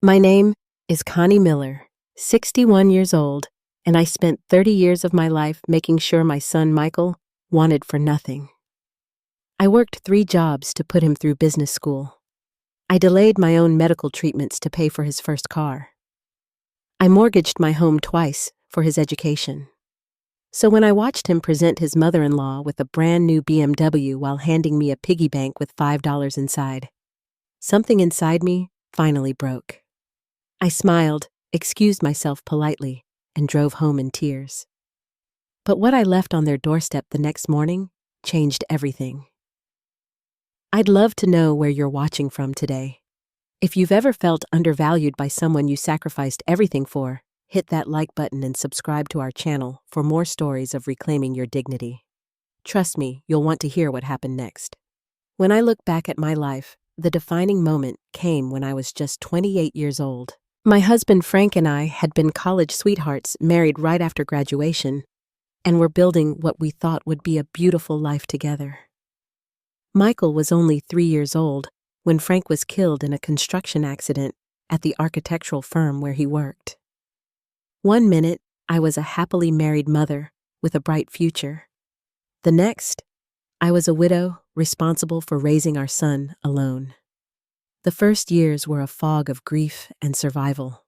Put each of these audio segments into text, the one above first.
My name is Connie Miller, 61 years old, and I spent 30 years of my life making sure my son Michael wanted for nothing. I worked 3 jobs to put him through business school. I delayed my own medical treatments to pay for his first car. I mortgaged my home twice for his education. So when I watched him present his mother-in-law with a brand new BMW while handing me a piggy bank with $5 inside, something inside me finally broke. I smiled, excused myself politely, and drove home in tears. But what I left on their doorstep the next morning changed everything. I'd love to know where you're watching from today. If you've ever felt undervalued by someone you sacrificed everything for, hit that like button and subscribe to our channel for more stories of reclaiming your dignity. Trust me, you'll want to hear what happened next. When I look back at my life, the defining moment came when I was just 28 years old. My husband Frank and I had been college sweethearts, married right after graduation, and were building what we thought would be a beautiful life together. Michael was only 3 years old when Frank was killed in a construction accident at the architectural firm where he worked. One minute, I was a happily married mother with a bright future. The next, I was a widow responsible for raising our son alone. The first years were a fog of grief and survival.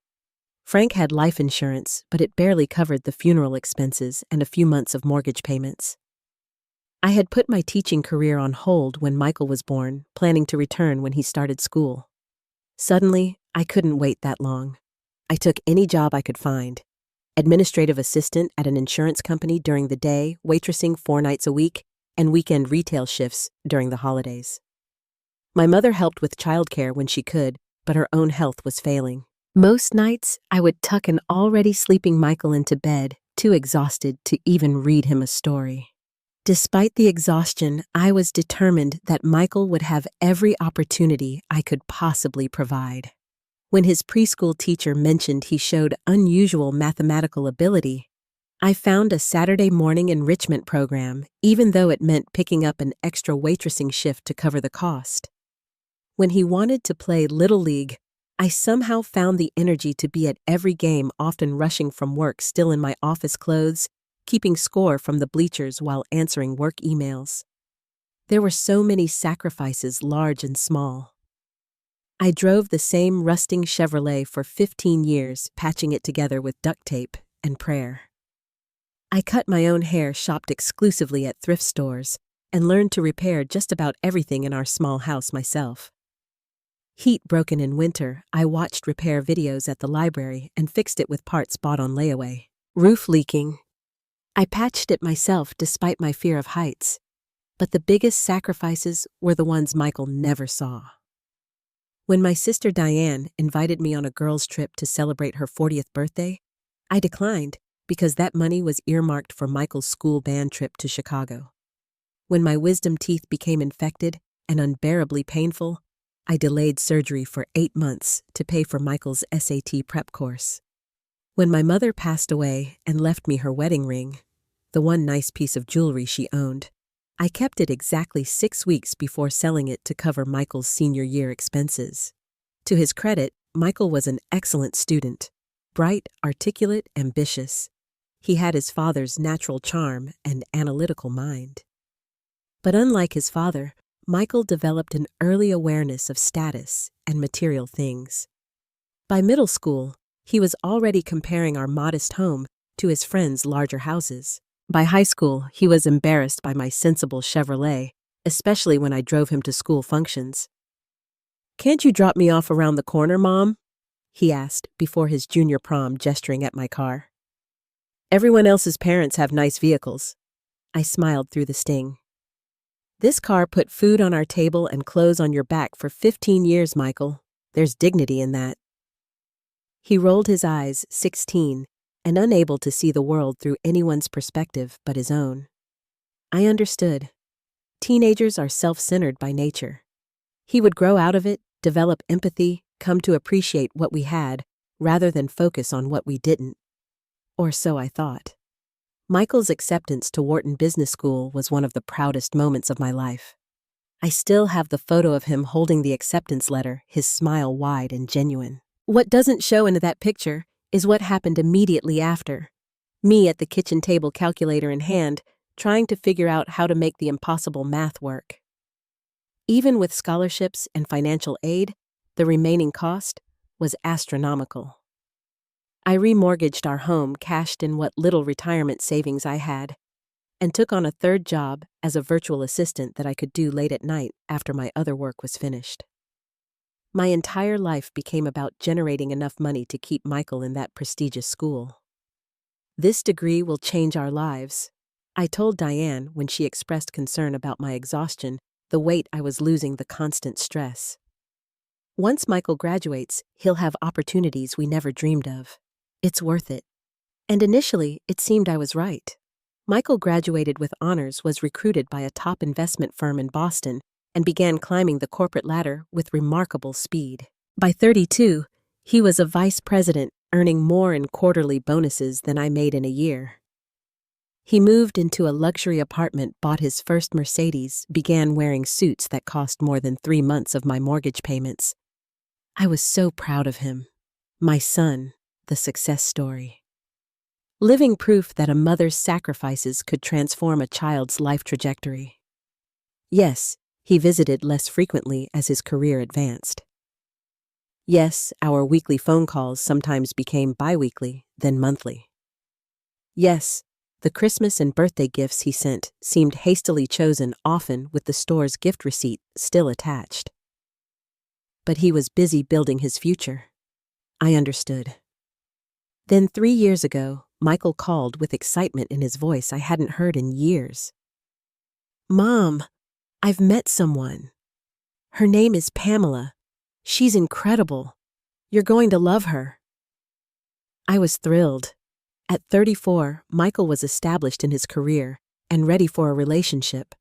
Frank had life insurance, but it barely covered the funeral expenses and a few months of mortgage payments. I had put my teaching career on hold when Michael was born, planning to return when he started school. Suddenly, I couldn't wait that long. I took any job I could find. Administrative assistant at an insurance company during the day, waitressing 4 nights a week, and weekend retail shifts during the holidays. My mother helped with childcare when she could, but her own health was failing. Most nights, I would tuck an already sleeping Michael into bed, too exhausted to even read him a story. Despite the exhaustion, I was determined that Michael would have every opportunity I could possibly provide. When his preschool teacher mentioned he showed unusual mathematical ability, I found a Saturday morning enrichment program, even though it meant picking up an extra waitressing shift to cover the cost. When he wanted to play Little League, I somehow found the energy to be at every game, often rushing from work still in my office clothes, keeping score from the bleachers while answering work emails. There were so many sacrifices, large and small. I drove the same rusting Chevrolet for 15 years, patching it together with duct tape and prayer. I cut my own hair, shopped exclusively at thrift stores, and learned to repair just about everything in our small house myself. Heat broken in winter, I watched repair videos at the library and fixed it with parts bought on layaway. Roof leaking. I patched it myself despite my fear of heights, but the biggest sacrifices were the ones Michael never saw. When my sister Diane invited me on a girls' trip to celebrate her 40th birthday, I declined because that money was earmarked for Michael's school band trip to Chicago. When my wisdom teeth became infected and unbearably painful, I delayed surgery for 8 months to pay for Michael's SAT prep course. When my mother passed away and left me her wedding ring, the one nice piece of jewelry she owned, I kept it exactly 6 weeks before selling it to cover Michael's senior year expenses. To his credit, Michael was an excellent student, bright, articulate, ambitious. He had his father's natural charm and analytical mind. But unlike his father, Michael developed an early awareness of status and material things. By middle school, he was already comparing our modest home to his friends' larger houses. By high school, he was embarrassed by my sensible Chevrolet, especially when I drove him to school functions. "Can't you drop me off around the corner, Mom?" he asked before his junior prom, gesturing at my car. "Everyone else's parents have nice vehicles." I smiled through the sting. "This car put food on our table and clothes on your back for 15 years, Michael. There's dignity in that." He rolled his eyes, 16, and unable to see the world through anyone's perspective but his own. I understood. Teenagers are self-centered by nature. He would grow out of it, develop empathy, come to appreciate what we had, rather than focus on what we didn't. Or so I thought. Michael's acceptance to Wharton Business School was one of the proudest moments of my life. I still have the photo of him holding the acceptance letter, his smile wide and genuine. What doesn't show into that picture is what happened immediately after. Me at the kitchen table, calculator in hand, trying to figure out how to make the impossible math work. Even with scholarships and financial aid, the remaining cost was astronomical. I remortgaged our home, cashed in what little retirement savings I had, and took on a third job as a virtual assistant that I could do late at night after my other work was finished. My entire life became about generating enough money to keep Michael in that prestigious school. "This degree will change our lives," I told Diane when she expressed concern about my exhaustion, the weight I was losing, the constant stress. "Once Michael graduates, he'll have opportunities we never dreamed of. It's worth it." And initially, it seemed I was right. Michael graduated with honors, was recruited by a top investment firm in Boston, and began climbing the corporate ladder with remarkable speed. By 32, he was a vice president, earning more in quarterly bonuses than I made in a year. He moved into a luxury apartment, bought his first Mercedes, began wearing suits that cost more than 3 months of my mortgage payments. I was so proud of him. My son, the success story. Living proof that a mother's sacrifices could transform a child's life trajectory. Yes, he visited less frequently as his career advanced. Yes, our weekly phone calls sometimes became bi-weekly, then monthly. Yes, the Christmas and birthday gifts he sent seemed hastily chosen, often with the store's gift receipt still attached. But he was busy building his future. I understood. Then 3 years ago, Michael called with excitement in his voice I hadn't heard in years. "Mom, I've met someone. Her name is Pamela. She's incredible. You're going to love her." I was thrilled. At 34, Michael was established in his career and ready for a relationship.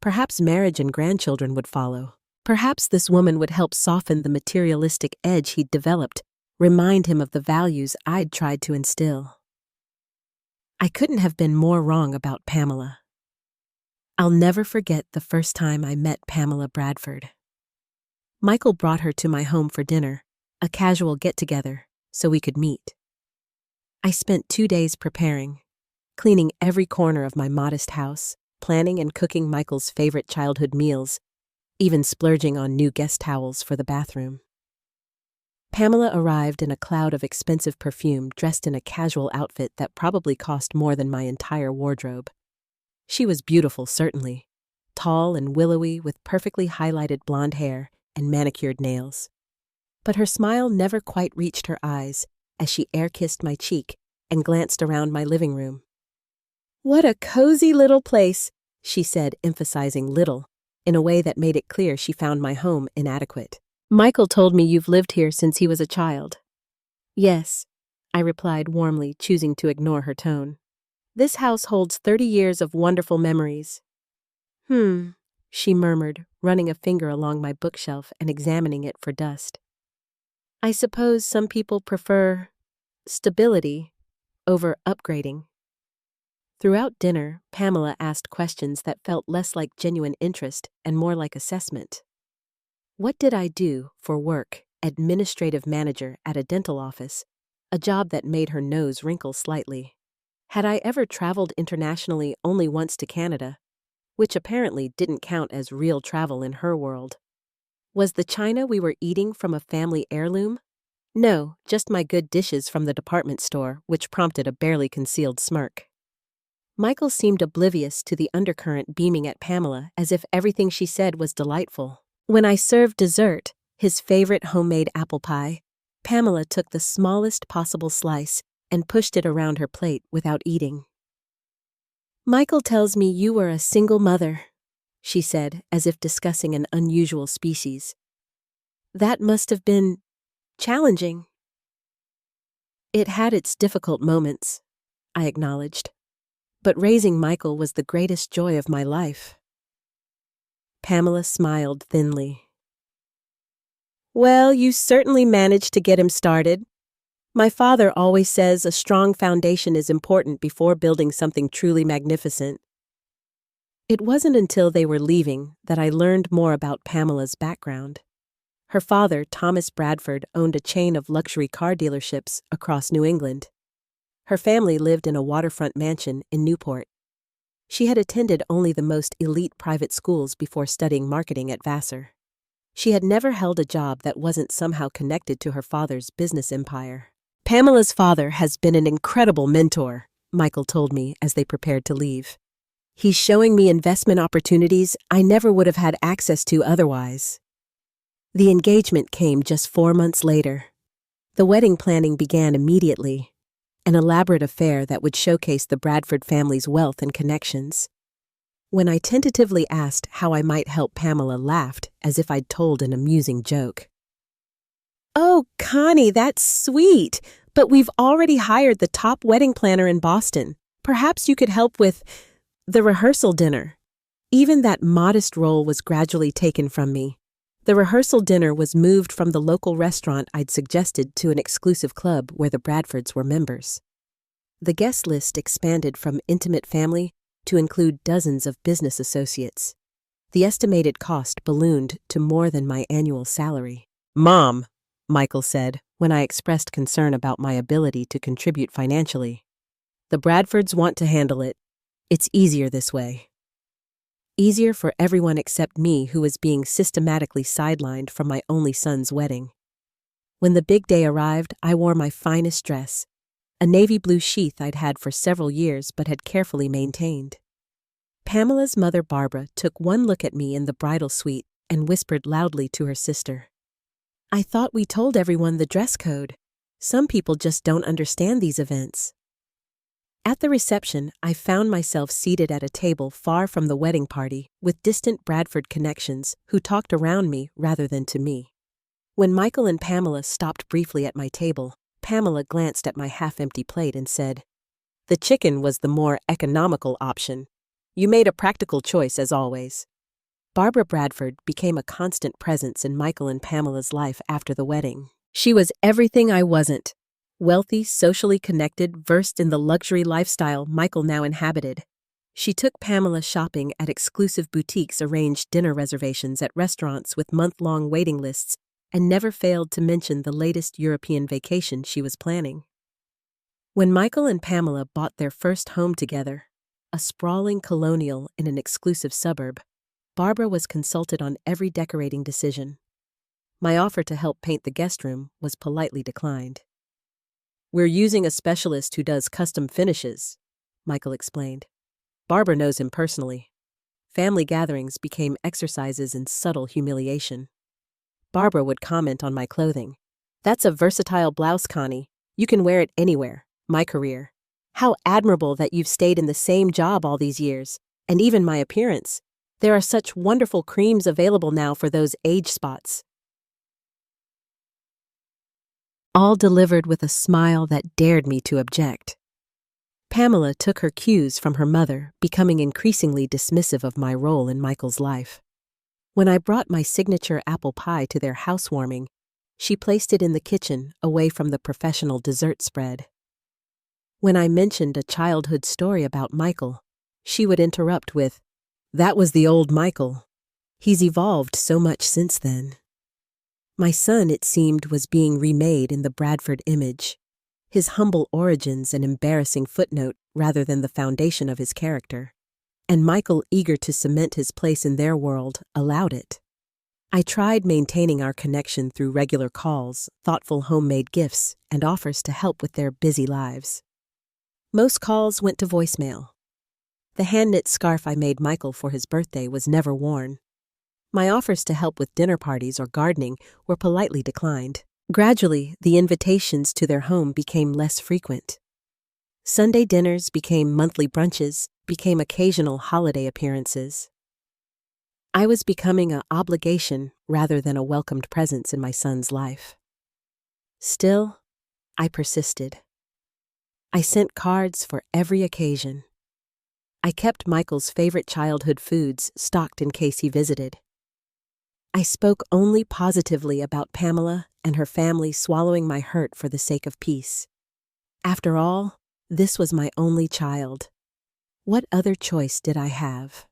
Perhaps marriage and grandchildren would follow. Perhaps this woman would help soften the materialistic edge he'd developed, remind him of the values I'd tried to instill. I couldn't have been more wrong about Pamela. I'll never forget the first time I met Pamela Bradford. Michael brought her to my home for dinner, a casual get-together, so we could meet. I spent 2 days preparing, cleaning every corner of my modest house, planning and cooking Michael's favorite childhood meals, even splurging on new guest towels for the bathroom. Pamela arrived in a cloud of expensive perfume, dressed in a casual outfit that probably cost more than my entire wardrobe. She was beautiful, certainly, tall and willowy with perfectly highlighted blonde hair and manicured nails. But her smile never quite reached her eyes as she air-kissed my cheek and glanced around my living room. "What a cozy little place," she said, emphasizing little, in a way that made it clear she found my home inadequate. "Michael told me you've lived here since he was a child." "Yes," I replied warmly, choosing to ignore her tone. "This house holds 30 years of wonderful memories." She murmured, running a finger along my bookshelf and examining it for dust. "I suppose some people prefer stability over upgrading." Throughout dinner, Pamela asked questions that felt less like genuine interest and more like assessment. What did I do for work? Administrative manager at a dental office, a job that made her nose wrinkle slightly. Had I ever traveled internationally only once to Canada, which apparently didn't count as real travel in her world? Was the china we were eating from a family heirloom? No, just my good dishes from the department store, which prompted a barely concealed smirk. Michael seemed oblivious to the undercurrent beaming at Pamela as if everything she said was delightful. When I served dessert, his favorite homemade apple pie, Pamela took the smallest possible slice and pushed it around her plate without eating. "Michael tells me you were a single mother," she said, as if discussing an unusual species. "That must have been challenging." "It had its difficult moments," I acknowledged, "but raising Michael was the greatest joy of my life." Pamela smiled thinly. "Well, you certainly managed to get him started. My father always says a strong foundation is important before building something truly magnificent." It wasn't until they were leaving that I learned more about Pamela's background. Her father, Thomas Bradford, owned a chain of luxury car dealerships across New England. Her family lived in a waterfront mansion in Newport. She had attended only the most elite private schools before studying marketing at Vassar. She had never held a job that wasn't somehow connected to her father's business empire. Pamela's father has been an incredible mentor, Michael told me as they prepared to leave. He's showing me investment opportunities I never would have had access to otherwise. The engagement came just 4 months later. The wedding planning began immediately, an elaborate affair that would showcase the Bradford family's wealth and connections. When I tentatively asked how I might help, Pamela laughed as if I'd told an amusing joke. "Oh, Connie, that's sweet, but we've already hired the top wedding planner in Boston. Perhaps you could help with the rehearsal dinner." Even that modest role was gradually taken from me. The rehearsal dinner was moved from the local restaurant I'd suggested to an exclusive club where the Bradfords were members. The guest list expanded from intimate family to include dozens of business associates. The estimated cost ballooned to more than my annual salary. "Mom," Michael said when I expressed concern about my ability to contribute financially, "the Bradfords want to handle it. It's easier this way." Easier for everyone except me, who was being systematically sidelined from my only son's wedding. When the big day arrived, I wore my finest dress, a navy blue sheath I'd had for several years but had carefully maintained. Pamela's mother, Barbara, took one look at me in the bridal suite and whispered loudly to her sister, "I thought we told everyone the dress code. Some people just don't understand these events." At the reception, I found myself seated at a table far from the wedding party with distant Bradford connections who talked around me rather than to me. When Michael and Pamela stopped briefly at my table, Pamela glanced at my half-empty plate and said, "The chicken was the more economical option. You made a practical choice as always." Barbara Bradford became a constant presence in Michael and Pamela's life after the wedding. She was everything I wasn't. Wealthy, socially connected, versed in the luxury lifestyle Michael now inhabited. She took Pamela shopping at exclusive boutiques, arranged dinner reservations at restaurants with month-long waiting lists, and never failed to mention the latest European vacation she was planning. When Michael and Pamela bought their first home together, a sprawling colonial in an exclusive suburb, Barbara was consulted on every decorating decision. My offer to help paint the guest room was politely declined. "We're using a specialist who does custom finishes," Michael explained. "Barbara knows him personally." Family gatherings became exercises in subtle humiliation. Barbara would comment on my clothing. "That's a versatile blouse, Connie. You can wear it anywhere." My career. "How admirable that you've stayed in the same job all these years. And even my appearance. There are such wonderful creams available now for those age spots." All delivered with a smile that dared me to object. Pamela took her cues from her mother, becoming increasingly dismissive of my role in Michael's life. When I brought my signature apple pie to their housewarming, she placed it in the kitchen, away from the professional dessert spread. When I mentioned a childhood story about Michael, she would interrupt with, "That was the old Michael. He's evolved so much since then." My son, it seemed, was being remade in the Bradford image, his humble origins an embarrassing footnote rather than the foundation of his character, and Michael, eager to cement his place in their world, allowed it. I tried maintaining our connection through regular calls, thoughtful homemade gifts, and offers to help with their busy lives. Most calls went to voicemail. The hand-knit scarf I made Michael for his birthday was never worn. My offers to help with dinner parties or gardening were politely declined. Gradually, the invitations to their home became less frequent. Sunday dinners became monthly brunches, became occasional holiday appearances. I was becoming an obligation rather than a welcomed presence in my son's life. Still, I persisted. I sent cards for every occasion. I kept Michael's favorite childhood foods stocked in case he visited. I spoke only positively about Pamela and her family, swallowing my hurt for the sake of peace. After all, this was my only child. What other choice did I have?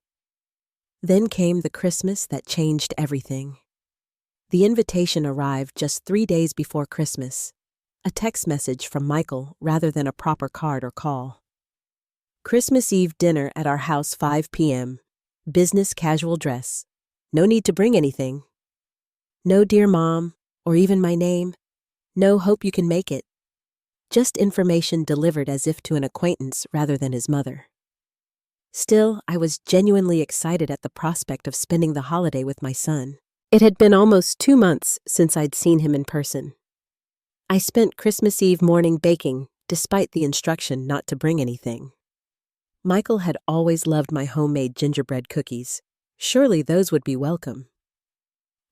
Then came the Christmas that changed everything. The invitation arrived just 3 days before Christmas. A text message from Michael rather than a proper card or call. Christmas Eve dinner at our house 5 p.m. Business casual dress. No need to bring anything. No dear mom, or even my name. No hope you can make it. Just information delivered as if to an acquaintance rather than his mother. Still, I was genuinely excited at the prospect of spending the holiday with my son. It had been almost 2 months since I'd seen him in person. I spent Christmas Eve morning baking, despite the instruction not to bring anything. Michael had always loved my homemade gingerbread cookies. Surely those would be welcome.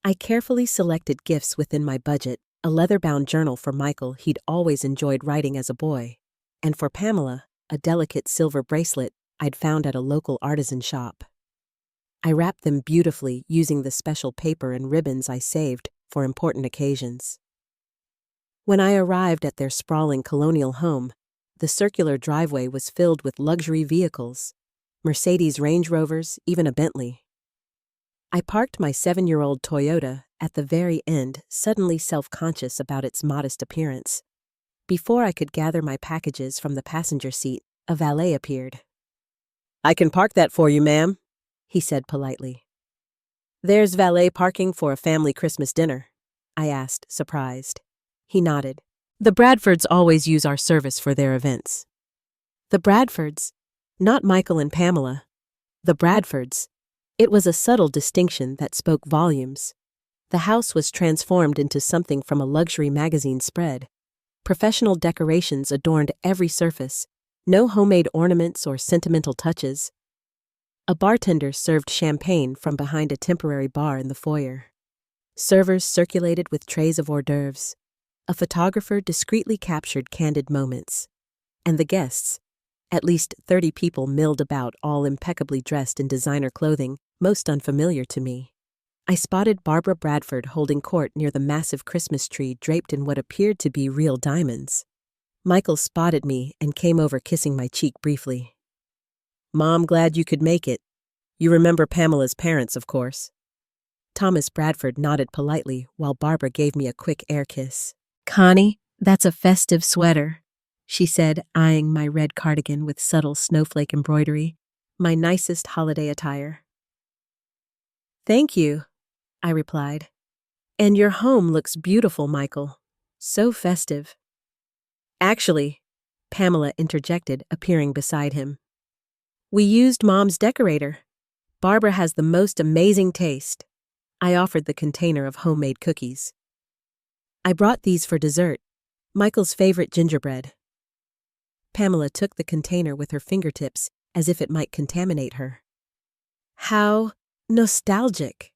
I carefully selected gifts within my budget, a leather-bound journal for Michael he'd always enjoyed writing as a boy, and for Pamela, a delicate silver bracelet I'd found at a local artisan shop. I wrapped them beautifully using the special paper and ribbons I saved for important occasions. When I arrived at their sprawling colonial home, the circular driveway was filled with luxury vehicles, Mercedes Range Rovers, even a Bentley. I parked my 7-year-old Toyota at the very end, suddenly self-conscious about its modest appearance. Before I could gather my packages from the passenger seat, a valet appeared. "I can park that for you, ma'am," he said politely. "There's valet parking for a family Christmas dinner," I asked, surprised. He nodded. "The Bradfords always use our service for their events." The Bradfords, not Michael and Pamela. The Bradfords. It was a subtle distinction that spoke volumes. The house was transformed into something from a luxury magazine spread. Professional decorations adorned every surface, no homemade ornaments or sentimental touches. A bartender served champagne from behind a temporary bar in the foyer. Servers circulated with trays of hors d'oeuvres. A photographer discreetly captured candid moments. And the guests, at least 30 people milled about, all impeccably dressed in designer clothing, most unfamiliar to me. I spotted Barbara Bradford holding court near the massive Christmas tree draped in what appeared to be real diamonds. Michael spotted me and came over kissing my cheek briefly. "Mom, glad you could make it. You remember Pamela's parents, of course." Thomas Bradford nodded politely while Barbara gave me a quick air kiss. "Connie, that's a festive sweater," she said, eyeing my red cardigan with subtle snowflake embroidery, my nicest holiday attire. "Thank you," I replied. "And your home looks beautiful, Michael. So festive." "Actually," Pamela interjected, appearing beside him, "we used Mom's decorator. Barbara has the most amazing taste." I offered the container of homemade cookies. "I brought these for dessert, Michael's favorite gingerbread." Pamela took the container with her fingertips as if it might contaminate her. "How nostalgic.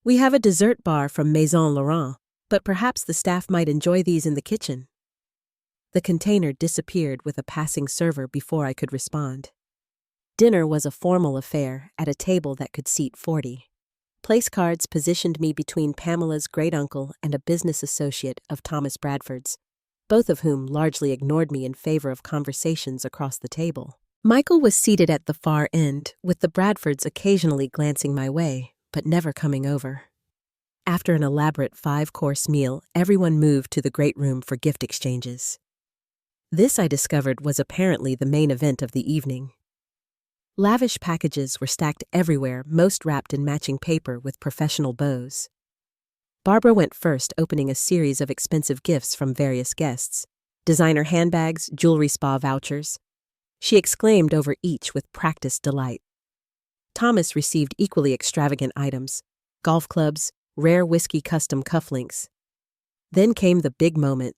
We have a dessert bar from Maison Laurent, but perhaps the staff might enjoy these in the kitchen." The container disappeared with a passing server before I could respond. Dinner was a formal affair at a table that could seat 40. Place cards positioned me between Pamela's great-uncle and a business associate of Thomas Bradford's, both of whom largely ignored me in favor of conversations across the table. Michael was seated at the far end, with the Bradfords occasionally glancing my way, but never coming over. After an elaborate 5-course meal, everyone moved to the great room for gift exchanges. This, I discovered, was apparently the main event of the evening. Lavish packages were stacked everywhere, most wrapped in matching paper with professional bows. Barbara went first, opening a series of expensive gifts from various guests. Designer handbags, jewelry spa vouchers. She exclaimed over each with practiced delight. Thomas received equally extravagant items, golf clubs, rare whiskey custom cufflinks. Then came the big moment.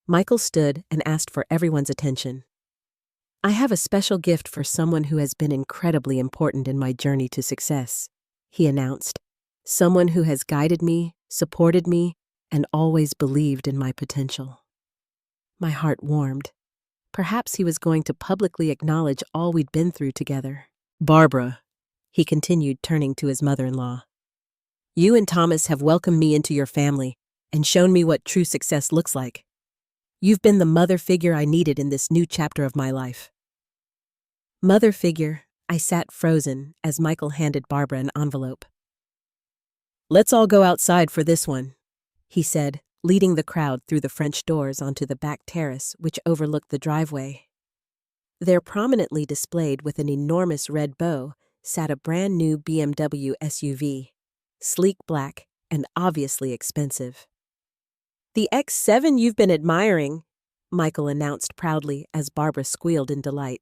Michael stood and asked for everyone's attention. "I have a special gift for someone who has been incredibly important in my journey to success," he announced. "Someone who has guided me, supported me, and always believed in my potential." My heart warmed. Perhaps he was going to publicly acknowledge all we'd been through together. "Barbara," he continued, turning to his mother-in-law, "you and Thomas have welcomed me into your family and shown me what true success looks like. You've been the mother figure I needed in this new chapter of my life." Mother figure, I sat frozen as Michael handed Barbara an envelope. "Let's all go outside for this one," he said, leading the crowd through the French doors onto the back terrace which overlooked the driveway. There, prominently displayed with an enormous red bow, sat a brand new BMW SUV, sleek black and obviously expensive. "The X7 you've been admiring," Michael announced proudly as Barbara squealed in delight.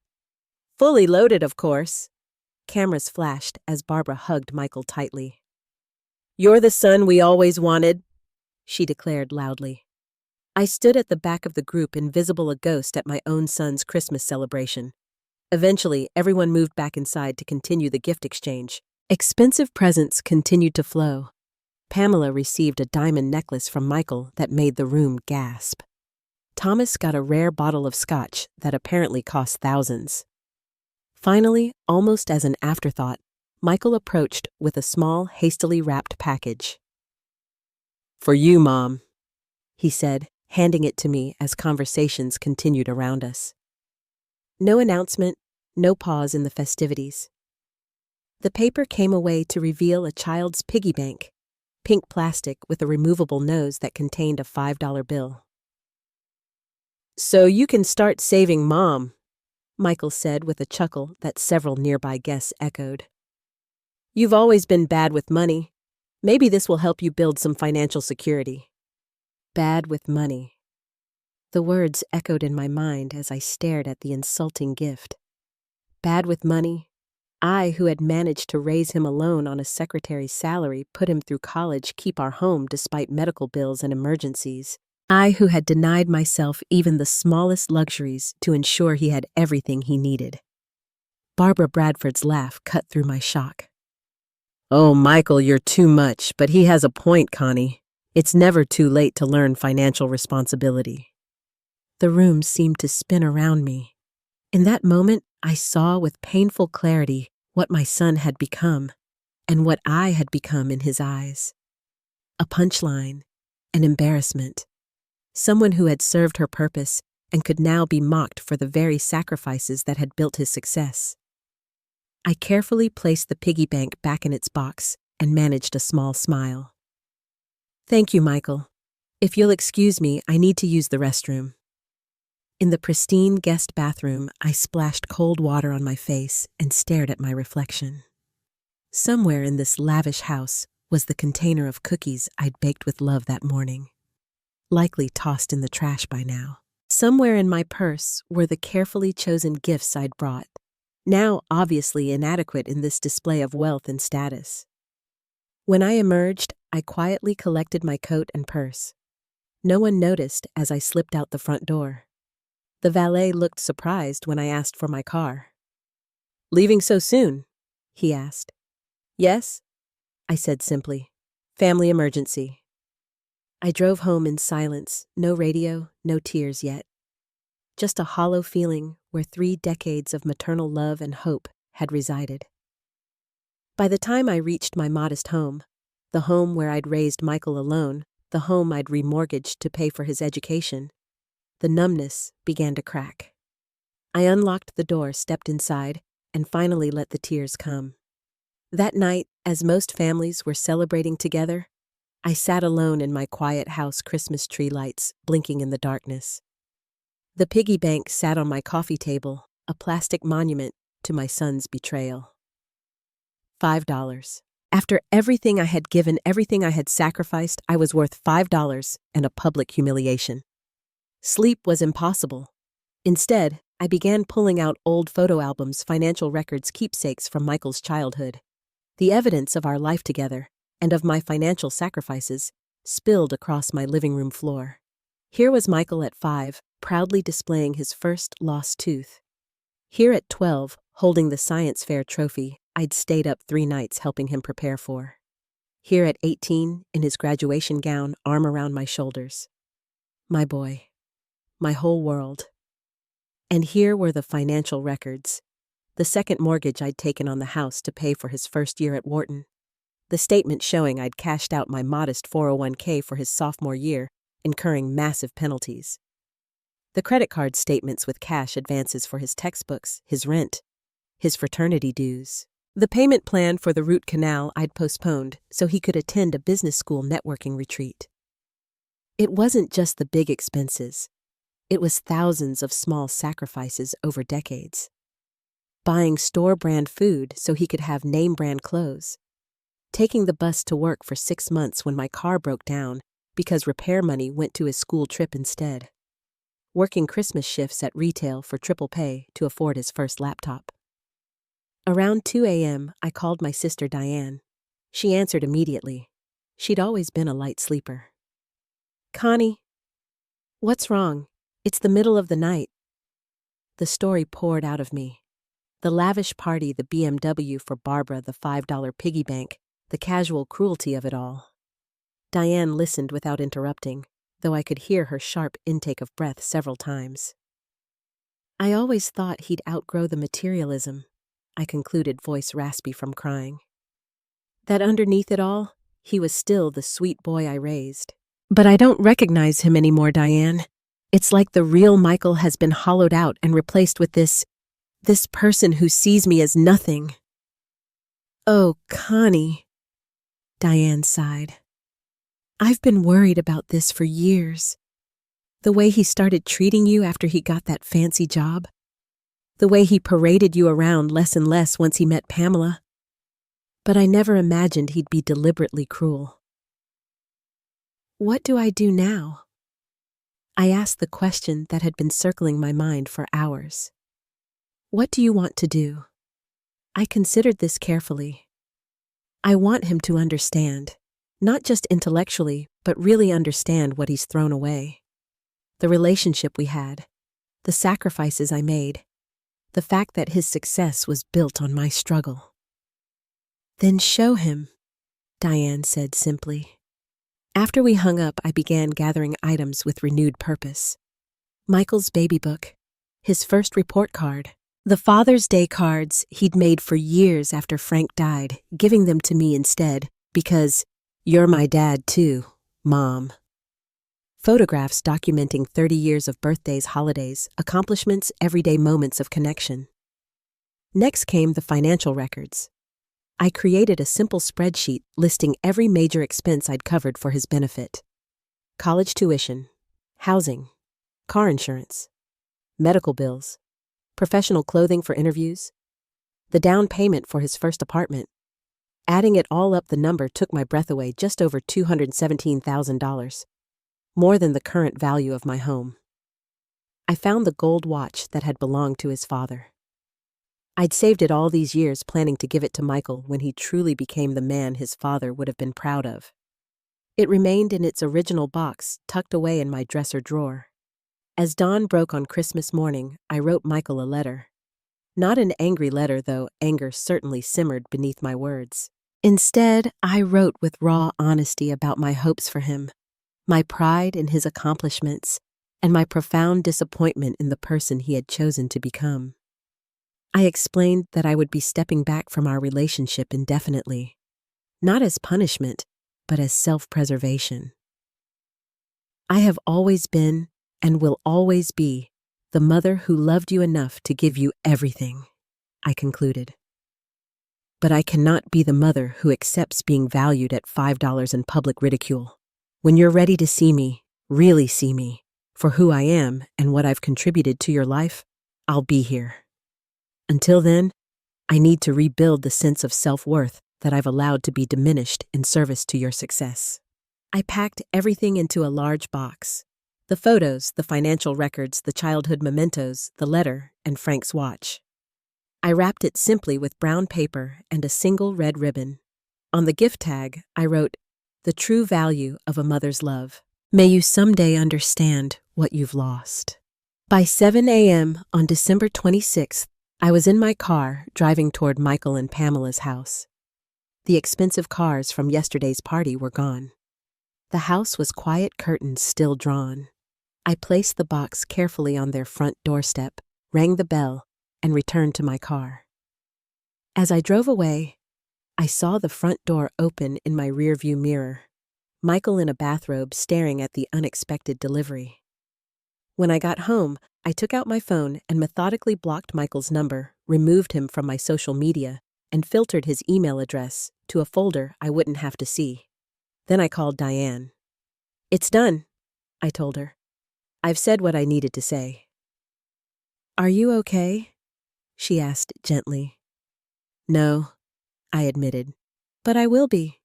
"Fully loaded, of course." Cameras flashed as Barbara hugged Michael tightly. "You're the son we always wanted," she declared loudly. I stood at the back of the group, invisible a ghost at my own son's Christmas celebration. Eventually, everyone moved back inside to continue the gift exchange. Expensive presents continued to flow. Pamela received a diamond necklace from Michael that made the room gasp. Thomas got a rare bottle of scotch that apparently cost thousands. Finally, almost as an afterthought, Michael approached with a small, hastily wrapped package. "For you, Mom," he said, handing it to me as conversations continued around us. No announcement, no pause in the festivities. The paper came away to reveal a child's piggy bank, pink plastic with a removable nose that contained a $5 bill. "So you can start saving, Mom," Michael said with a chuckle that several nearby guests echoed. "You've always been bad with money. Maybe this will help you build some financial security." Bad with money. The words echoed in my mind as I stared at the insulting gift. Bad with money? I, who had managed to raise him alone on a secretary's salary, put him through college, keep our home despite medical bills and emergencies. I, who had denied myself even the smallest luxuries to ensure he had everything he needed. Barbara Bradford's laugh cut through my shock. "Oh, Michael, you're too much, but he has a point, Connie. It's never too late to learn financial responsibility." The room seemed to spin around me. In that moment, I saw with painful clarity what my son had become, and what I had become in his eyes. A punchline, an embarrassment. Someone who had served her purpose and could now be mocked for the very sacrifices that had built his success. I carefully placed the piggy bank back in its box and managed a small smile. "Thank you, Michael. If you'll excuse me, I need to use the restroom." In the pristine guest bathroom, I splashed cold water on my face and stared at my reflection. Somewhere in this lavish house was the container of cookies I'd baked with love that morning, likely tossed in the trash by now. Somewhere in my purse were the carefully chosen gifts I'd brought, now obviously inadequate in this display of wealth and status. When I emerged, I quietly collected my coat and purse. No one noticed as I slipped out the front door. The valet looked surprised when I asked for my car. "Leaving so soon?" he asked. "Yes," I said simply. "Family emergency." I drove home in silence, no radio, no tears yet. Just a hollow feeling where 3 decades of maternal love and hope had resided. By the time I reached my modest home, the home where I'd raised Michael alone, the home I'd remortgaged to pay for his education, the numbness began to crack. I unlocked the door, stepped inside, and finally let the tears come. That night, as most families were celebrating together, I sat alone in my quiet house, Christmas tree lights blinking in the darkness. The piggy bank sat on my coffee table, a plastic monument to my son's betrayal. $5. After everything I had given, everything I had sacrificed, I was worth $5 and a public humiliation. Sleep was impossible. Instead, I began pulling out old photo albums, financial records, keepsakes from Michael's childhood. The evidence of our life together, and of my financial sacrifices, spilled across my living room floor. Here was Michael at 5, proudly displaying his first lost tooth. Here at 12, holding the science fair trophy I'd stayed up 3 nights helping him prepare for. Here at 18, in his graduation gown, arm around my shoulders. My boy. My whole world. And here were the financial records. The second mortgage I'd taken on the house to pay for his first year at Wharton. The statement showing I'd cashed out my modest 401k for his sophomore year, incurring massive penalties. The credit card statements with cash advances for his textbooks, his rent, his fraternity dues. The payment plan for the root canal I'd postponed so he could attend a business school networking retreat. It wasn't just the big expenses. It was thousands of small sacrifices over decades. Buying store-brand food so he could have name-brand clothes. Taking the bus to work for 6 months when my car broke down because repair money went to his school trip instead. Working Christmas shifts at retail for triple pay to afford his first laptop. Around 2 a.m., I called my sister Diane. She answered immediately. She'd always been a light sleeper. "Connie, what's wrong? It's the middle of the night." The story poured out of me. The lavish party, the BMW for Barbara, the $5 piggy bank, the casual cruelty of it all. Diane listened without interrupting, though I could hear her sharp intake of breath several times. "I always thought he'd outgrow the materialism," I concluded, voice raspy from crying. "That underneath it all, he was still the sweet boy I raised. But I don't recognize him anymore, Diane. It's like the real Michael has been hollowed out and replaced with this person who sees me as nothing." "Oh, Connie," Diane sighed. "I've been worried about this for years. The way he started treating you after he got that fancy job. The way he paraded you around less and less once he met Pamela. But I never imagined he'd be deliberately cruel." "What do I do now?" I asked the question that had been circling my mind for hours. "What do you want to do?" I considered this carefully. I want him to understand, not just intellectually, but really understand what he's thrown away. The relationship we had, the sacrifices I made, the fact that his success was built on my struggle. "Then show him," Diane said simply. After we hung up, I began gathering items with renewed purpose. Michael's baby book, his first report card, the Father's Day cards he'd made for years after Frank died, giving them to me instead because, "You're my dad too, Mom." Photographs documenting 30 years of birthdays, holidays, accomplishments, everyday moments of connection. Next came the financial records. I created a simple spreadsheet listing every major expense I'd covered for his benefit. College tuition, housing, car insurance, medical bills, professional clothing for interviews, the down payment for his first apartment. Adding it all up, the number took my breath away, just over $217,000. More than the current value of my home. I found the gold watch that had belonged to his father. I'd saved it all these years, planning to give it to Michael when he truly became the man his father would have been proud of. It remained in its original box, tucked away in my dresser drawer. As dawn broke on Christmas morning, I wrote Michael a letter. Not an angry letter, though anger certainly simmered beneath my words. Instead, I wrote with raw honesty about my hopes for him, my pride in his accomplishments, and my profound disappointment in the person he had chosen to become. I explained that I would be stepping back from our relationship indefinitely, not as punishment, but as self-preservation. "I have always been, and will always be, the mother who loved you enough to give you everything," I concluded. "But I cannot be the mother who accepts being valued at $5 in public ridicule. When you're ready to see me, really see me, for who I am and what I've contributed to your life, I'll be here. Until then, I need to rebuild the sense of self-worth that I've allowed to be diminished in service to your success." I packed everything into a large box. The photos, the financial records, the childhood mementos, the letter, and Frank's watch. I wrapped it simply with brown paper and a single red ribbon. On the gift tag, I wrote, "The true value of a mother's love. May you someday understand what you've lost." By 7 a.m. on December 26th, I was in my car driving toward Michael and Pamela's house. The expensive cars from yesterday's party were gone. The house was quiet, curtains still drawn. I placed the box carefully on their front doorstep, rang the bell, and returned to my car. As I drove away, I saw the front door open in my rearview mirror, Michael in a bathrobe staring at the unexpected delivery. When I got home, I took out my phone and methodically blocked Michael's number, removed him from my social media, and filtered his email address to a folder I wouldn't have to see. Then I called Diane. "It's done," I told her. "I've said what I needed to say." "Are you okay?" she asked gently. "No," I admitted, "but I will be."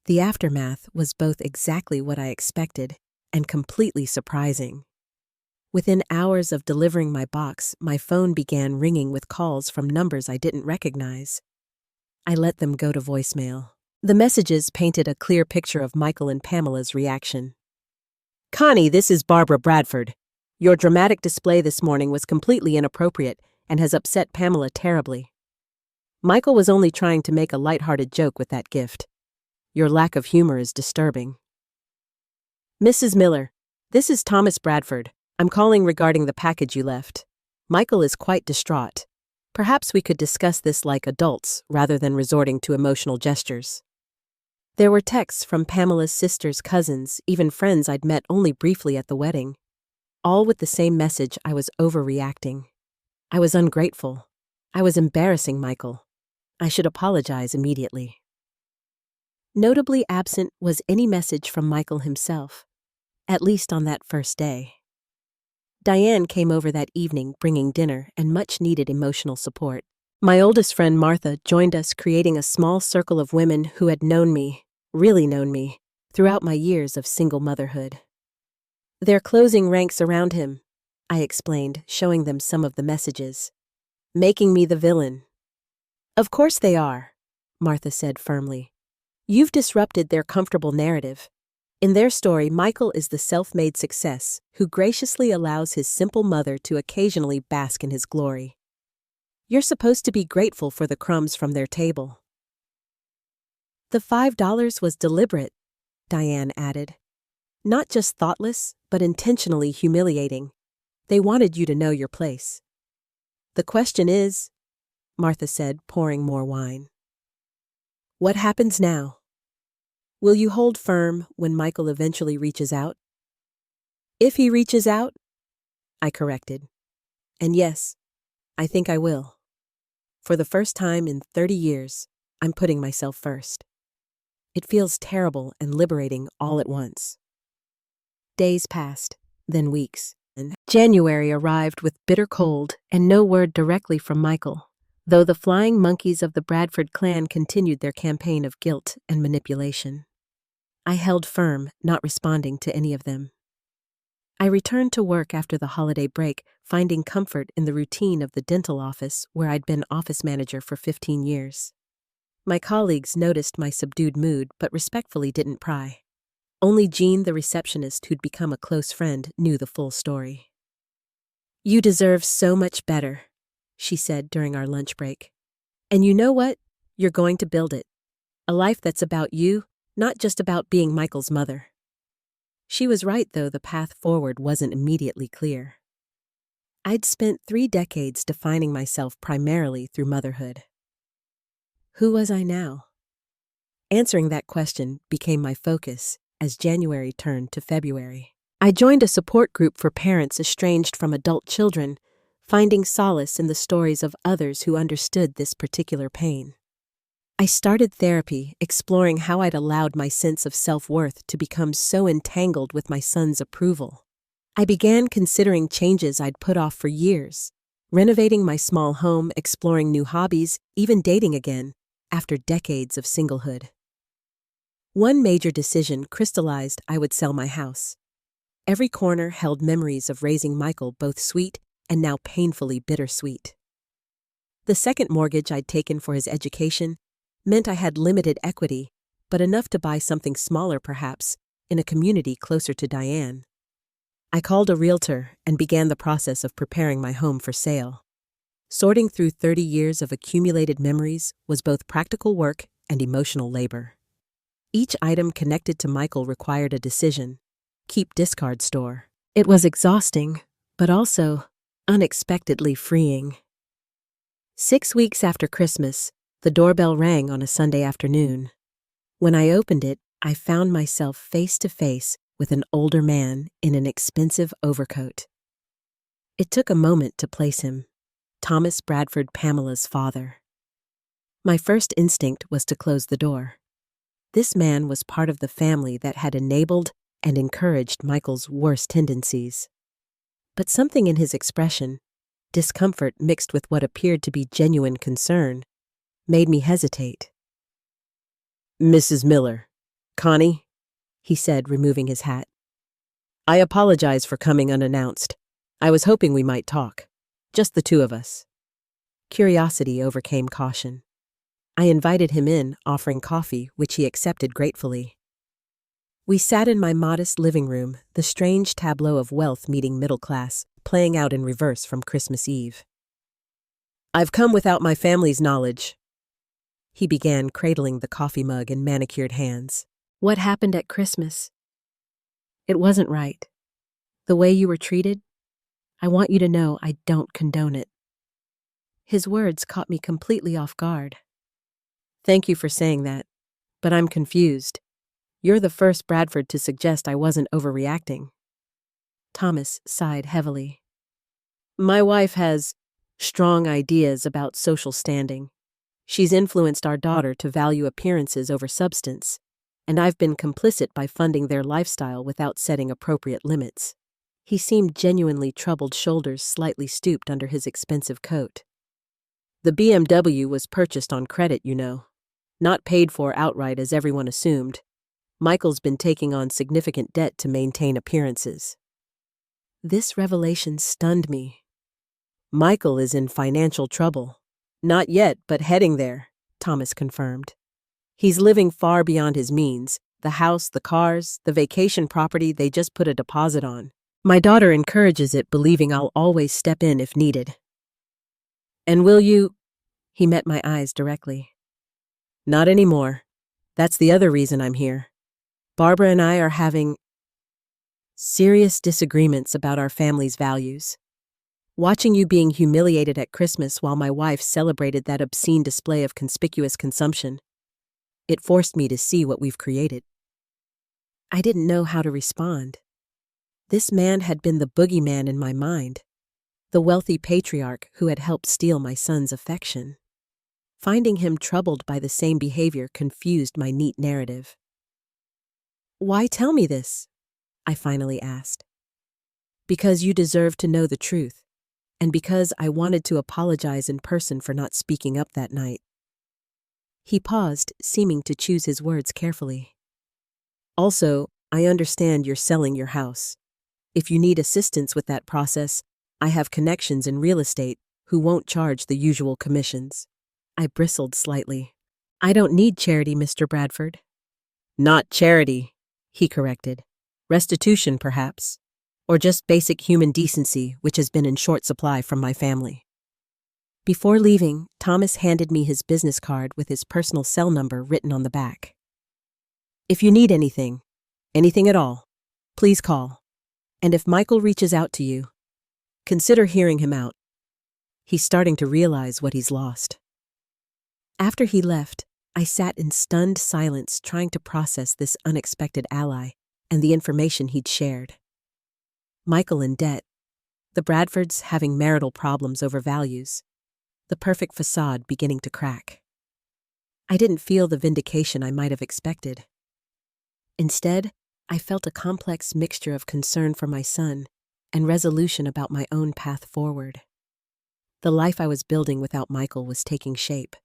The aftermath was both exactly what I expected and completely surprising. Within hours of delivering my box, my phone began ringing with calls from numbers I didn't recognize. I let them go to voicemail. The messages painted a clear picture of Michael and Pamela's reaction. "Connie, this is Barbara Bradford. Your dramatic display this morning was completely inappropriate and has upset Pamela terribly. Michael was only trying to make a lighthearted joke with that gift. Your lack of humor is disturbing." "Mrs. Miller, this is Thomas Bradford. I'm calling regarding the package you left. Michael is quite distraught. Perhaps we could discuss this like adults rather than resorting to emotional gestures." There were texts from Pamela's sisters, cousins, even friends I'd met only briefly at the wedding, all with the same message: I was overreacting. I was ungrateful. I was embarrassing Michael. I should apologize immediately. Notably absent was any message from Michael himself, at least on that first day. Diane came over that evening bringing dinner and much-needed emotional support. My oldest friend Martha joined us, creating a small circle of women who had known me, really known me, throughout my years of single motherhood. "They're closing ranks around him," I explained, showing them some of the messages. "Making me the villain." "Of course they are," Martha said firmly. "You've disrupted their comfortable narrative. In their story, Michael is the self-made success who graciously allows his simple mother to occasionally bask in his glory. You're supposed to be grateful for the crumbs from their table." "The $5 was deliberate," Diane added. "Not just thoughtless, but intentionally humiliating. They wanted you to know your place." "The question is," Martha said, pouring more wine, "what happens now? Will you hold firm when Michael eventually reaches out?" "If he reaches out," I corrected. "And yes, I think I will. For the first time in 30 years, I'm putting myself first. It feels terrible and liberating all at once." Days passed, then weeks, and January arrived with bitter cold and no word directly from Michael, though the flying monkeys of the Bradford clan continued their campaign of guilt and manipulation. I held firm, not responding to any of them. I returned to work after the holiday break, finding comfort in the routine of the dental office where I'd been office manager for 15 years. My colleagues noticed my subdued mood but respectfully didn't pry. Only Jean, the receptionist who'd become a close friend, knew the full story. "You deserve so much better," she said during our lunch break. "And you know what? You're going to build it. A life that's about you, not just about being Michael's mother." She was right, though the path forward wasn't immediately clear. I'd spent 3 decades defining myself primarily through motherhood. Who was I now? Answering that question became my focus as January turned to February. I joined a support group for parents estranged from adult children, finding solace in the stories of others who understood this particular pain. I started therapy, exploring how I'd allowed my sense of self-worth to become so entangled with my son's approval. I began considering changes I'd put off for years, renovating my small home, exploring new hobbies, even dating again, after decades of singlehood. One major decision crystallized: I would sell my house. Every corner held memories of raising Michael, both sweet and now painfully bittersweet. The second mortgage I'd taken for his education meant I had limited equity, but enough to buy something smaller perhaps, in a community closer to Diane. I called a realtor and began the process of preparing my home for sale. Sorting through 30 years of accumulated memories was both practical work and emotional labor. Each item connected to Michael required a decision: keep, discard, store. It was exhausting, but also unexpectedly freeing. 6 weeks after Christmas, the doorbell rang on a Sunday afternoon. When I opened it, I found myself face to face with an older man in an expensive overcoat. It took a moment to place him: Thomas Bradford, Pamela's father. My first instinct was to close the door. This man was part of the family that had enabled and encouraged Michael's worst tendencies. But something in his expression, discomfort mixed with what appeared to be genuine concern, made me hesitate. "Mrs. Miller, Connie," he said, removing his hat. "I apologize for coming unannounced. I was hoping we might talk. Just the two of us." Curiosity overcame caution. I invited him in, offering coffee, which he accepted gratefully. We sat in my modest living room, the strange tableau of wealth meeting middle class, playing out in reverse from Christmas Eve. "I've come without my family's knowledge," he began, cradling the coffee mug in manicured hands. "What happened at Christmas? It wasn't right. The way you were treated, I want you to know I don't condone it." His words caught me completely off guard. "Thank you for saying that, but I'm confused. You're the first Bradford to suggest I wasn't overreacting." Thomas sighed heavily. "My wife has strong ideas about social standing. She's influenced our daughter to value appearances over substance, and I've been complicit by funding their lifestyle without setting appropriate limits." He seemed genuinely troubled, shoulders slightly stooped under his expensive coat. "The BMW was purchased on credit, you know. Not paid for outright as everyone assumed. Michael's been taking on significant debt to maintain appearances." This revelation stunned me. "Michael is in financial trouble." "Not yet, but heading there," Thomas confirmed. "He's living far beyond his means. The house, the cars, the vacation property they just put a deposit on. My daughter encourages it, believing I'll always step in if needed." "And will you—" He met my eyes directly. "Not anymore. That's the other reason I'm here. Barbara and I are having serious disagreements about our family's values. Watching you being humiliated at Christmas while my wife celebrated that obscene display of conspicuous consumption, it forced me to see what we've created." I didn't know how to respond. This man had been the boogeyman in my mind, the wealthy patriarch who had helped steal my son's affection. Finding him troubled by the same behavior confused my neat narrative. "Why tell me this?" I finally asked. "Because you deserve to know the truth, and because I wanted to apologize in person for not speaking up that night." He paused, seeming to choose his words carefully. "Also, I understand you're selling your house. If you need assistance with that process, I have connections in real estate who won't charge the usual commissions." I bristled slightly. "I don't need charity, Mr. Bradford." "Not charity," he corrected. "Restitution, perhaps. Or just basic human decency, which has been in short supply from my family." Before leaving, Thomas handed me his business card with his personal cell number written on the back. "If you need anything at all, please call. And if Michael reaches out to you, consider hearing him out. He's starting to realize what he's lost." After he left, I sat in stunned silence trying to process this unexpected ally and the information he'd shared. Michael in debt, the Bradfords having marital problems over values, the perfect facade beginning to crack. I didn't feel the vindication I might have expected. Instead, I felt a complex mixture of concern for my son and resolution about my own path forward. The life I was building without Michael was taking shape,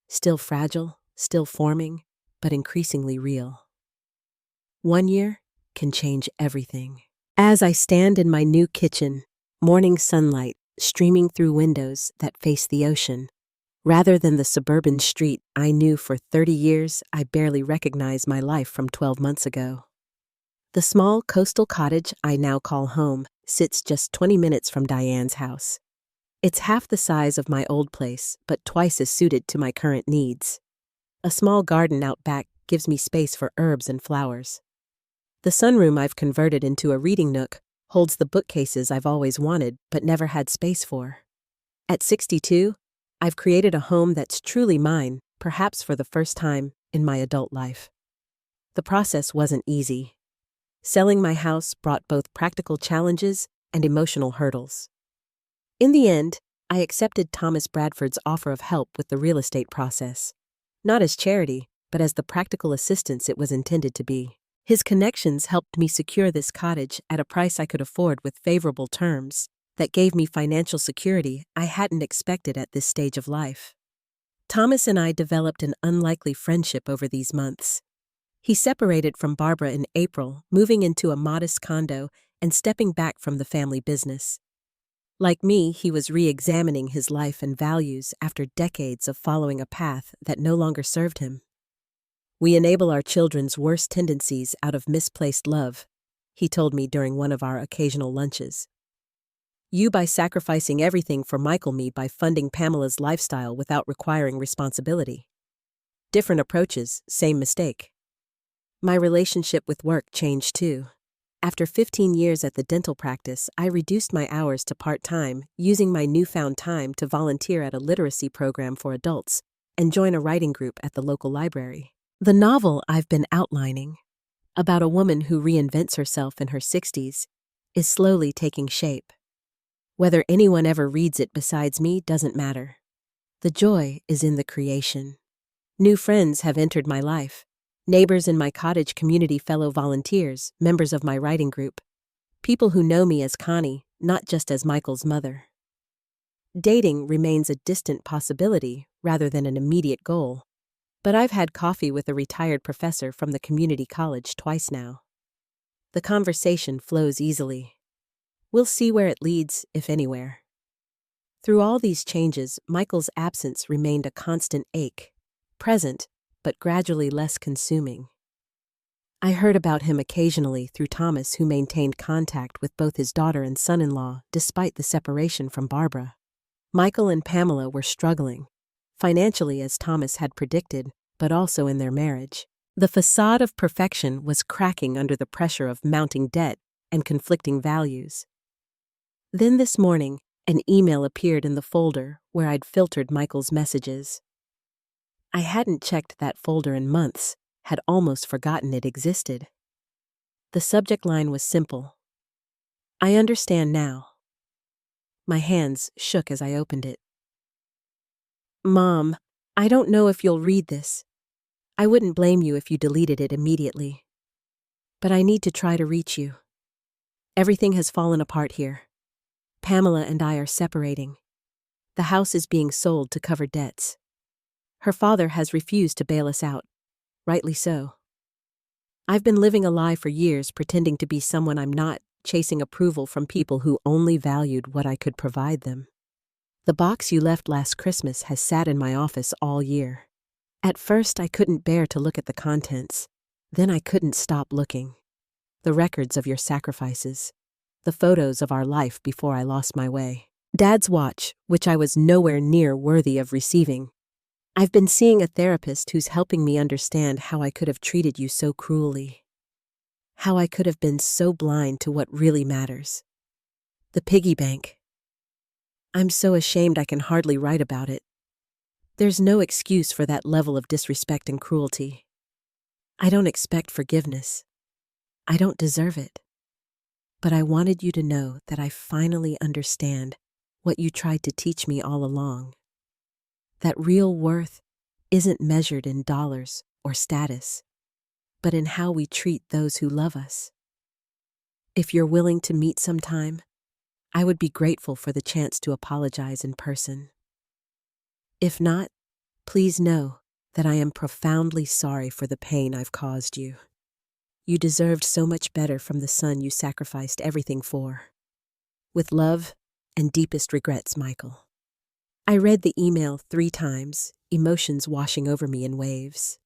still fragile, still forming, but increasingly real. 1 year can change everything. As I stand in my new kitchen, morning sunlight streaming through windows that face the ocean, rather than the suburban street I knew for 30 years, I barely recognize my life from 12 months ago. The small coastal cottage I now call home sits just 20 minutes from Diane's house. It's half the size of my old place, but twice as suited to my current needs. A small garden out back gives me space for herbs and flowers. The sunroom I've converted into a reading nook holds the bookcases I've always wanted but never had space for. At 62, I've created a home that's truly mine, perhaps for the first time in my adult life. The process wasn't easy. Selling my house brought both practical challenges and emotional hurdles. In the end, I accepted Thomas Bradford's offer of help with the real estate process. Not as charity, but as the practical assistance it was intended to be. His connections helped me secure this cottage at a price I could afford with favorable terms that gave me financial security I hadn't expected at this stage of life. Thomas and I developed an unlikely friendship over these months. He separated from Barbara in April, moving into a modest condo and stepping back from the family business. Like me, he was re-examining his life and values after decades of following a path that no longer served him. "We enable our children's worst tendencies out of misplaced love," he told me during one of our occasional lunches. "You by sacrificing everything for Michael, me by funding Pamela's lifestyle without requiring responsibility. Different approaches, same mistake." My relationship with work changed too. After 15 years at the dental practice, I reduced my hours to part-time, using my newfound time to volunteer at a literacy program for adults and join a writing group at the local library. The novel I've been outlining, about a woman who reinvents herself in her 60s, is slowly taking shape. Whether anyone ever reads it besides me doesn't matter. The joy is in the creation. New friends have entered my life. Neighbors in my cottage community, fellow volunteers, members of my writing group. People who know me as Connie, not just as Michael's mother. Dating remains a distant possibility rather than an immediate goal. But I've had coffee with a retired professor from the community college twice now. The conversation flows easily. We'll see where it leads, if anywhere. Through all these changes, Michael's absence remained a constant ache, present, but gradually less consuming. I heard about him occasionally through Thomas, who maintained contact with both his daughter and son-in-law despite the separation from Barbara. Michael and Pamela were struggling, financially as Thomas had predicted, but also in their marriage. The facade of perfection was cracking under the pressure of mounting debt and conflicting values. Then this morning, an email appeared in the folder where I'd filtered Michael's messages. I hadn't checked that folder in months, had almost forgotten it existed. The subject line was simple. "I understand now." My hands shook as I opened it. "Mom, I don't know if you'll read this. I wouldn't blame you if you deleted it immediately. But I need to try to reach you. Everything has fallen apart here. Pamela and I are separating. The house is being sold to cover debts. Her father has refused to bail us out, rightly so. I've been living a lie for years, pretending to be someone I'm not, chasing approval from people who only valued what I could provide them. The box you left last Christmas has sat in my office all year. At first, I couldn't bear to look at the contents. Then I couldn't stop looking. The records of your sacrifices. The photos of our life before I lost my way. Dad's watch, which I was nowhere near worthy of receiving. I've been seeing a therapist who's helping me understand how I could have treated you so cruelly. How I could have been so blind to what really matters. The piggy bank. I'm so ashamed I can hardly write about it. There's no excuse for that level of disrespect and cruelty. I don't expect forgiveness. I don't deserve it. But I wanted you to know that I finally understand what you tried to teach me all along. That real worth isn't measured in dollars or status, but in how we treat those who love us. If you're willing to meet sometime, I would be grateful for the chance to apologize in person. If not, please know that I am profoundly sorry for the pain I've caused you. You deserved so much better from the son you sacrificed everything for. With love and deepest regrets, Michael." I read the email 3 times, emotions washing over me in waves.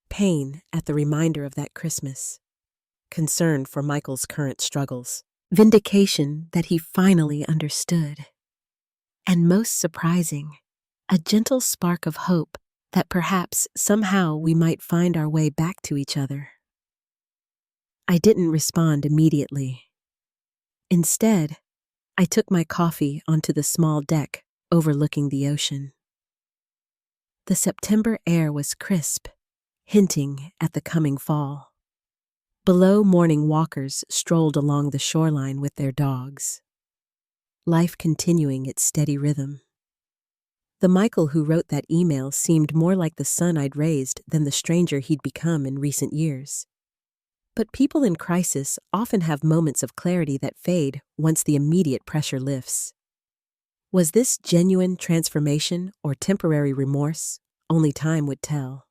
Pain at the reminder of that Christmas. Concern for Michael's current struggles. Vindication that he finally understood. And most surprising, a gentle spark of hope that perhaps somehow we might find our way back to each other. I didn't respond immediately. Instead, I took my coffee onto the small deck overlooking the ocean. The September air was crisp, hinting at the coming fall. Below, morning walkers strolled along the shoreline with their dogs. life continuing its steady rhythm. The Michael who wrote that email seemed more like the son I'd raised than the stranger he'd become in recent years. But people in crisis often have moments of clarity that fade once the immediate pressure lifts. Was this genuine transformation or temporary remorse? Only time would tell.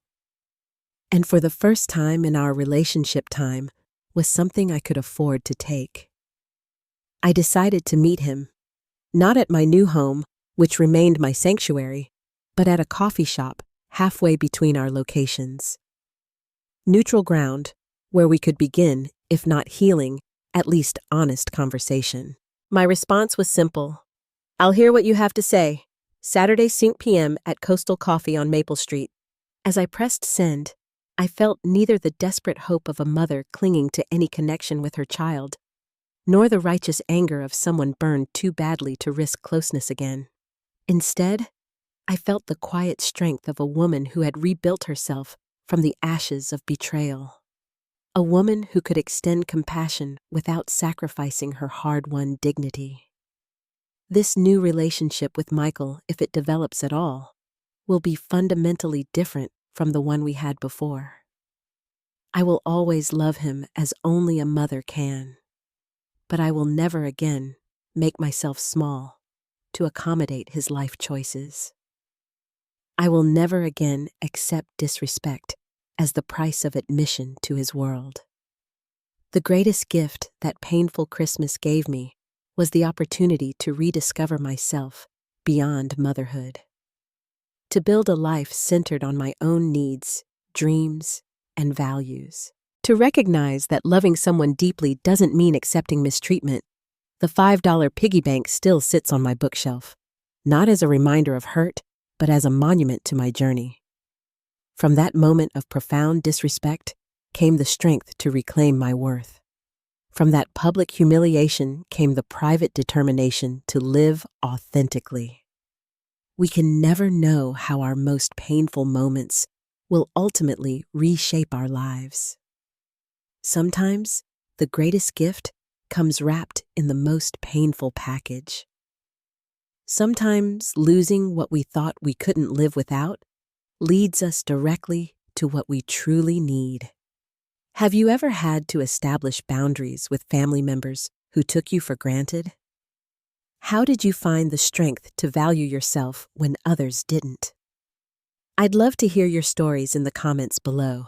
And for the first time in our relationship, time was something I could afford to take. I decided to meet him, not at my new home, which remained my sanctuary, but at a coffee shop halfway between our locations. Neutral ground, where we could begin, if not healing, at least honest conversation. My response was simple. I'll hear what you have to say. Saturday 5 p.m. at Coastal Coffee on Maple Street. As I pressed send, I felt neither the desperate hope of a mother clinging to any connection with her child, nor the righteous anger of someone burned too badly to risk closeness again. Instead, I felt the quiet strength of a woman who had rebuilt herself from the ashes of betrayal. A woman who could extend compassion without sacrificing her hard-won dignity. This new relationship with Michael, if it develops at all, will be fundamentally different from the one we had before. I will always love him as only a mother can, but I will never again make myself small to accommodate his life choices. I will never again accept disrespect as the price of admission to his world. The greatest gift that painful Christmas gave me was the opportunity to rediscover myself beyond motherhood. To build a life centered on my own needs, dreams, and values. To recognize that loving someone deeply doesn't mean accepting mistreatment. The $5 piggy bank still sits on my bookshelf, not as a reminder of hurt, but as a monument to my journey. From that moment of profound disrespect came the strength to reclaim my worth. From that public humiliation came the private determination to live authentically. We can never know how our most painful moments will ultimately reshape our lives. Sometimes, the greatest gift comes wrapped in the most painful package. Sometimes losing what we thought we couldn't live without leads us directly to what we truly need. Have you ever had to establish boundaries with family members who took you for granted? How did you find the strength to value yourself when others didn't? I'd love to hear your stories in the comments below.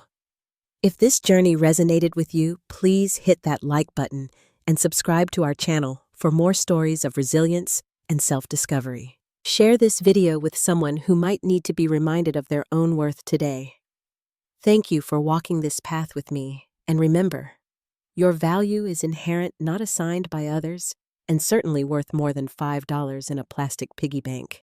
If this journey resonated with you, please hit that like button and subscribe to our channel for more stories of resilience and self-discovery. Share this video with someone who might need to be reminded of their own worth today. Thank you for walking this path with me, and remember, your value is inherent, not assigned by others, and certainly worth more than $5 in a plastic piggy bank.